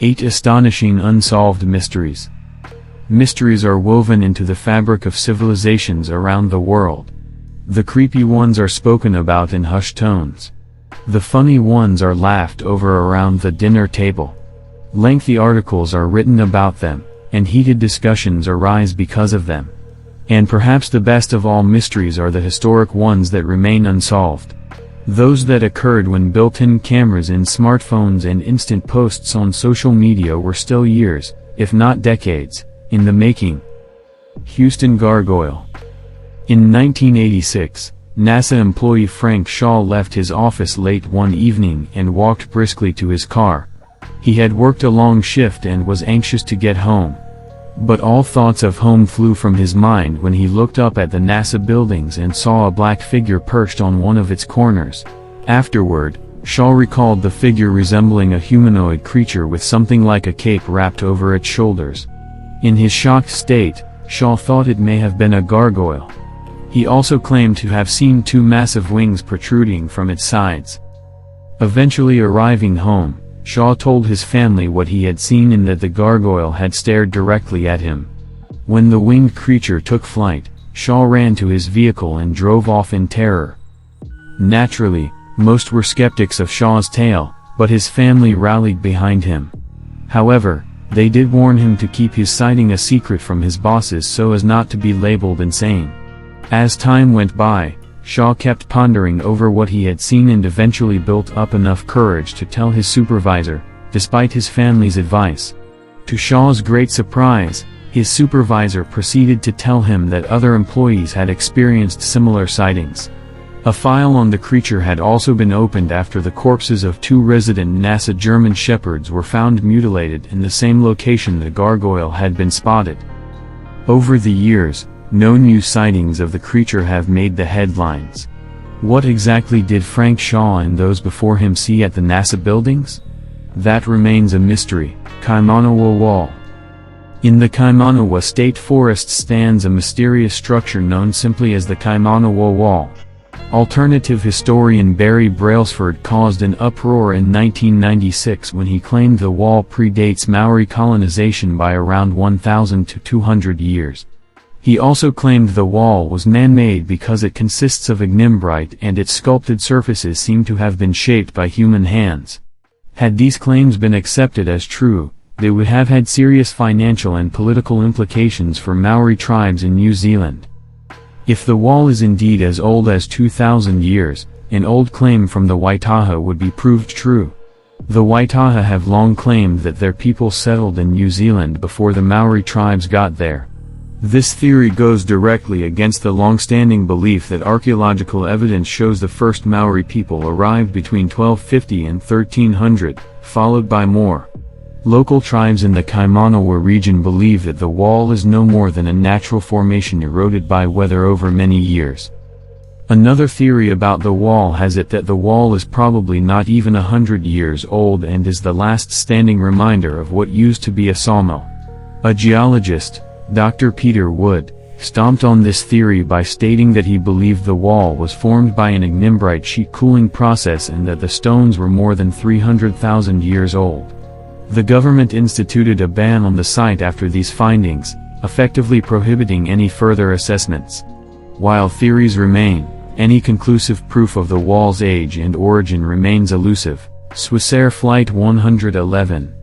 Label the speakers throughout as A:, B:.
A: 8 Astonishing Unsolved Mysteries. Mysteries are woven into the fabric of civilizations around the world. The creepy ones are spoken about in hushed tones. The funny ones are laughed over around the dinner table. Lengthy articles are written about them, and heated discussions arise because of them. And perhaps the best of all mysteries are the historic ones that remain unsolved. Those that occurred when built-in cameras in smartphones and instant posts on social media were still years, if not decades, in the making. Houston Gargoyle. In 1986, NASA employee Frank Shaw left his office late one evening and walked briskly to his car. He had worked a long shift and was anxious to get home. But all thoughts of home flew from his mind when he looked up at the NASA buildings and saw a black figure perched on one of its corners. Afterward, Shaw recalled the figure resembling a humanoid creature with something like a cape wrapped over its shoulders. In his shocked state, Shaw thought it may have been a gargoyle. He also claimed to have seen two massive wings protruding from its sides. Eventually arriving home, Shaw told his family what he had seen and that the gargoyle had stared directly at him. When the winged creature took flight, Shaw ran to his vehicle and drove off in terror. Naturally, most were skeptics of Shaw's tale, but his family rallied behind him. However, they did warn him to keep his sighting a secret from his bosses so as not to be labeled insane. As time went by, Shaw kept pondering over what he had seen and eventually built up enough courage to tell his supervisor, despite his family's advice. To Shaw's great surprise, his supervisor proceeded to tell him that other employees had experienced similar sightings. A file on the creature had also been opened after the corpses of two resident NASA German shepherds were found mutilated in the same location the gargoyle had been spotted. Over the years, no new sightings of the creature have made the headlines. What exactly did Frank Shaw and those before him see at the NASA buildings? That remains a mystery. Kaimanawa Wall. In the Kaimanawa State Forest stands a mysterious structure known simply as the Kaimanawa Wall. Alternative historian Barry Brailsford caused an uproar in 1996 when he claimed the wall predates Maori colonization by around 1,000 to 200 years. He also claimed the wall was man-made because it consists of ignimbrite and its sculpted surfaces seem to have been shaped by human hands. Had these claims been accepted as true, they would have had serious financial and political implications for Maori tribes in New Zealand. If the wall is indeed as old as 2,000 years, an old claim from the Waitaha would be proved true. The Waitaha have long claimed that their people settled in New Zealand before the Maori tribes got there. This theory goes directly against the long-standing belief that archaeological evidence shows the first Maori people arrived between 1250 and 1300, followed by more. Local tribes in the Kaimanawa region believe that the wall is no more than a natural formation eroded by weather over many years. Another theory about the wall has it that the wall is probably not even 100 years old and is the last standing reminder of what used to be a sawmill. A geologist, Dr. Peter Wood, stomped on this theory by stating that he believed the wall was formed by an ignimbrite sheet cooling process and that the stones were more than 300,000 years old. The government instituted a ban on the site after these findings, effectively prohibiting any further assessments. While theories remain, any conclusive proof of the wall's age and origin remains elusive. Swissair Flight 111.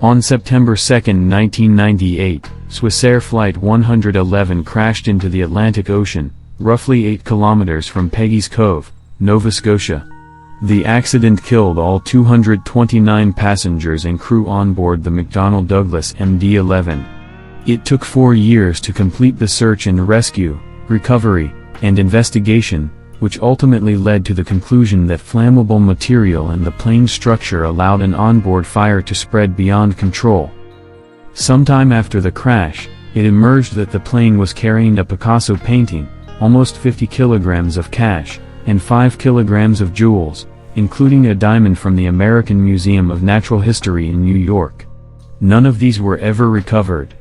A: On September 2, 1998, Swissair Flight 111 crashed into the Atlantic Ocean, roughly 8 kilometers from Peggy's Cove, Nova Scotia. The accident killed all 229 passengers and crew on board the McDonnell Douglas MD-11. It took 4 years to complete the search and rescue, recovery, and investigation, which ultimately led to the conclusion that flammable material in the plane's structure allowed an onboard fire to spread beyond control. Sometime after the crash, it emerged that the plane was carrying a Picasso painting, almost 50 kilograms of cash, and 5 kilograms of jewels, including a diamond from the American Museum of Natural History in New York. None of these were ever recovered.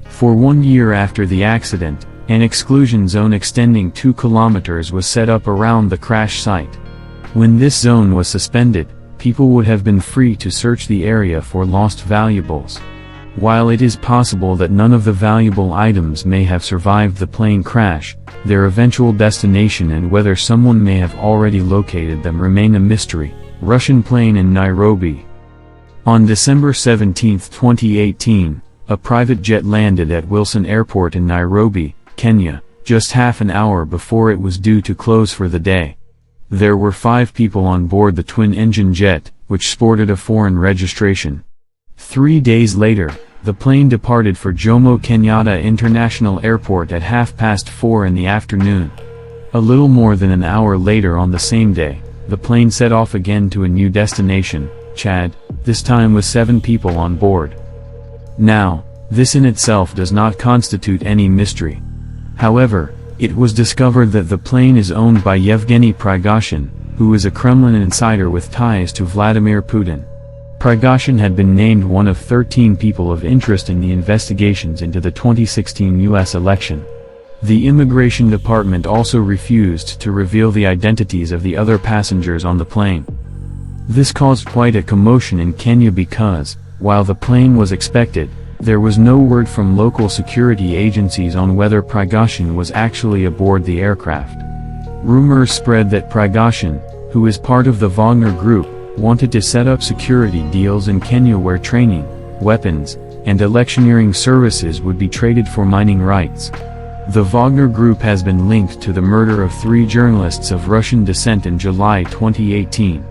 A: For 1 year after the accident, an exclusion zone extending 2 kilometers was set up around the crash site. When this zone was suspended, people would have been free to search the area for lost valuables. While it is possible that none of the valuable items may have survived the plane crash, their eventual destination and whether someone may have already located them remain a mystery. Russian plane in Nairobi. On December 17, 2018, a private jet landed at Wilson Airport in Nairobi, Kenya, just half an hour before it was due to close for the day. There were 5 people on board the twin-engine jet, which sported a foreign registration. 3 days later, the plane departed for Jomo Kenyatta International Airport at 4:30 in the afternoon. A little more than an hour later on the same day, the plane set off again to a new destination, Chad, this time with 7 people on board. Now, this in itself does not constitute any mystery. However, it was discovered that the plane is owned by Yevgeny Prigozhin, who is a Kremlin insider with ties to Vladimir Putin. Prigozhin had been named one of 13 people of interest in the investigations into the 2016 U.S. election. The Immigration Department also refused to reveal the identities of the other passengers on the plane. This caused quite a commotion in Kenya because, while the plane was expected, there was no word from local security agencies on whether Prigozhin was actually aboard the aircraft. Rumors spread that Prigozhin, who is part of the Wagner Group, wanted to set up security deals in Kenya where training, weapons, and electioneering services would be traded for mining rights. The Wagner Group has been linked to the murder of 3 journalists of Russian descent in July 2018.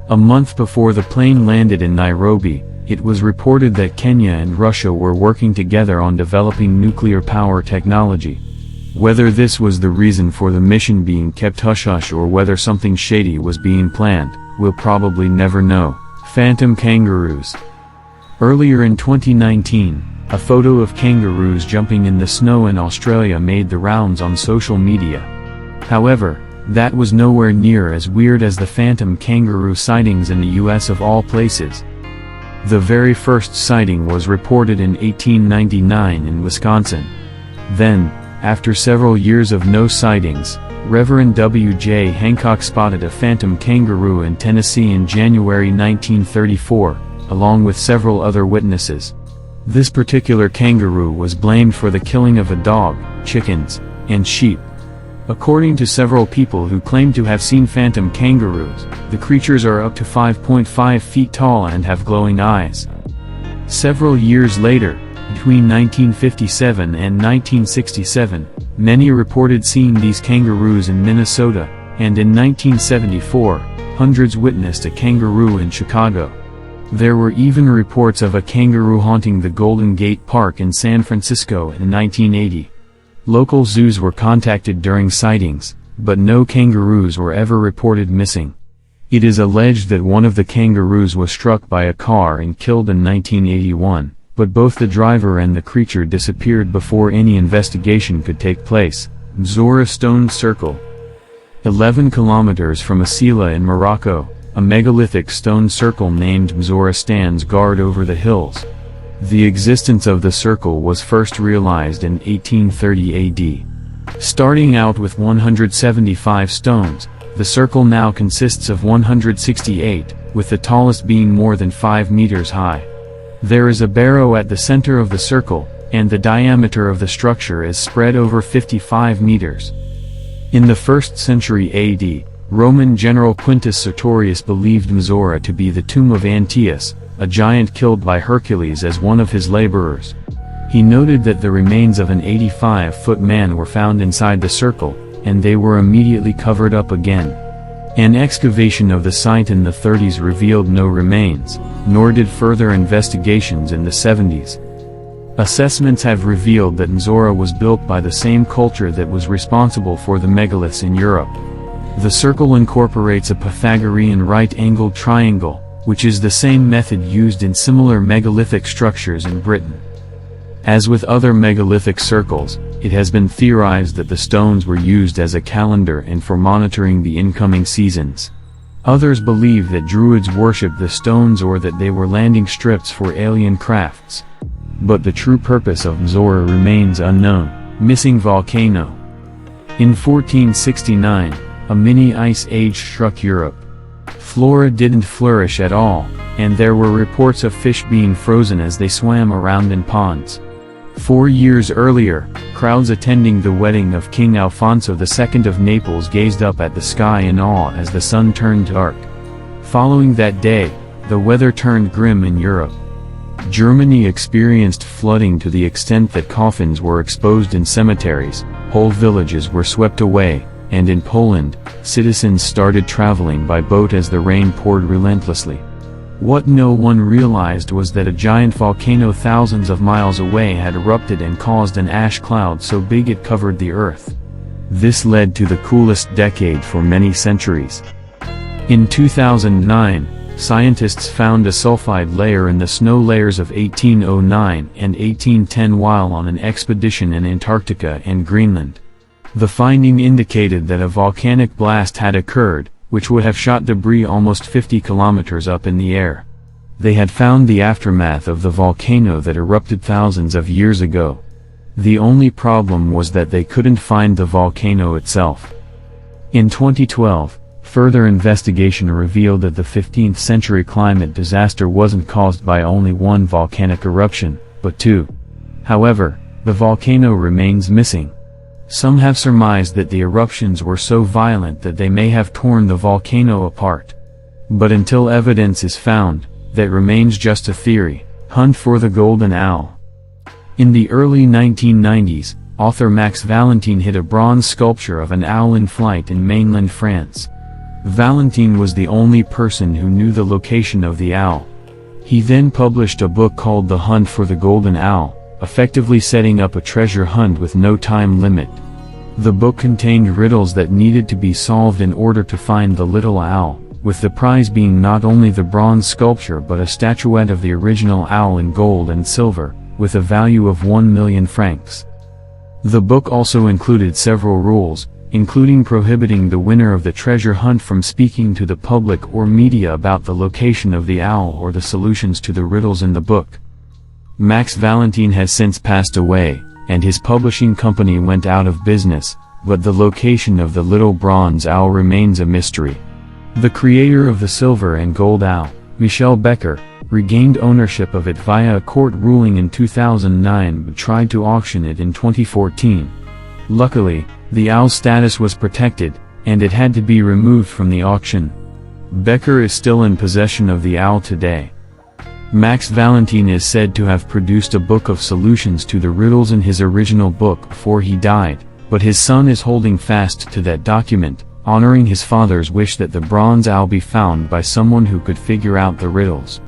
A: A month before the plane landed in Nairobi, it was reported that Kenya and Russia were working together on developing nuclear power technology. Whether this was the reason for the mission being kept hush-hush or whether something shady was being planned, we'll probably never know. Phantom kangaroos. Earlier in 2019, a photo of kangaroos jumping in the snow in Australia made the rounds on social media. However, that was nowhere near as weird as the phantom kangaroo sightings in the US of all places. The very first sighting was reported in 1899 in Wisconsin. Then, after several years of no sightings, Reverend W.J. Hancock spotted a phantom kangaroo in Tennessee in January 1934, along with several other witnesses. This particular kangaroo was blamed for the killing of a dog, chickens, and sheep. According to several people who claim to have seen phantom kangaroos, the creatures are up to 5.5 feet tall and have glowing eyes. Several years later, between 1957 and 1967, many reported seeing these kangaroos in Minnesota, and in 1974, hundreds witnessed a kangaroo in Chicago. There were even reports of a kangaroo haunting the Golden Gate Park in San Francisco in 1980. Local zoos were contacted during sightings, but no kangaroos were ever reported missing. It is alleged that one of the kangaroos was struck by a car and killed in 1981, but both the driver and the creature disappeared before any investigation could take place. Mzora Stone Circle. 11 kilometers from Asila in Morocco, a megalithic stone circle named Mzora stands guard over the hills. The existence of the circle was first realized in 1830 AD. Starting out with 175 stones, the circle now consists of 168, with the tallest being more than 5 meters high. There is a barrow at the center of the circle, and the diameter of the structure is spread over 55 meters. In the 1st century AD, Roman general Quintus Sertorius believed Mzora to be the tomb of Antaeus, a giant killed by Hercules as one of his laborers. He noted that the remains of an 85-foot man were found inside the circle, and they were immediately covered up again. An excavation of the site in the 30s revealed no remains, nor did further investigations in the 70s. Assessments have revealed that Mzora was built by the same culture that was responsible for the megaliths in Europe. The circle incorporates a Pythagorean right-angled triangle, which is the same method used in similar megalithic structures in Britain. As with other megalithic circles, it has been theorized that the stones were used as a calendar and for monitoring the incoming seasons. Others believe that Druids worshipped the stones or that they were landing strips for alien crafts. But the true purpose of Mzora remains unknown. Missing volcano. In 1469, a mini ice age struck Europe. Flora didn't flourish at all, and there were reports of fish being frozen as they swam around in ponds. 4 years earlier, crowds attending the wedding of King Alfonso II of Naples gazed up at the sky in awe as the sun turned dark. Following that day, the weather turned grim in Europe. Germany experienced flooding to the extent that coffins were exposed in cemeteries, whole villages were swept away, and in Poland, citizens started traveling by boat as the rain poured relentlessly. What no one realized was that a giant volcano thousands of miles away had erupted and caused an ash cloud so big it covered the earth. This led to the coolest decade for many centuries. In 2009, scientists found a sulfide layer in the snow layers of 1809 and 1810 while on an expedition in Antarctica and Greenland. The finding indicated that a volcanic blast had occurred, which would have shot debris almost 50 kilometers up in the air. They had found the aftermath of the volcano that erupted thousands of years ago. The only problem was that they couldn't find the volcano itself. In 2012, further investigation revealed that the 15th century climate disaster wasn't caused by only one volcanic eruption, but two. However, the volcano remains missing. Some have surmised that the eruptions were so violent that they may have torn the volcano apart. But until evidence is found, that remains just a theory. Hunt for the Golden Owl. In the early 1990s, author Max Valentine hid a bronze sculpture of an owl in flight in mainland France. Valentine was the only person who knew the location of the owl. He then published a book called The Hunt for the Golden Owl, effectively setting up a treasure hunt with no time limit. The book contained riddles that needed to be solved in order to find the little owl, with the prize being not only the bronze sculpture but a statuette of the original owl in gold and silver, with a value of 1 million francs. The book also included several rules, including prohibiting the winner of the treasure hunt from speaking to the public or media about the location of the owl or the solutions to the riddles in the book. Max Valentine has since passed away, and his publishing company went out of business, but the location of the little bronze owl remains a mystery. The creator of the silver and gold owl, Michel Becker, regained ownership of it via a court ruling in 2009 but tried to auction it in 2014. Luckily, the owl's status was protected, and it had to be removed from the auction. Becker is still in possession of the owl today. Max Valentine is said to have produced a book of solutions to the riddles in his original book before he died, but his son is holding fast to that document, honoring his father's wish that the bronze owl be found by someone who could figure out the riddles.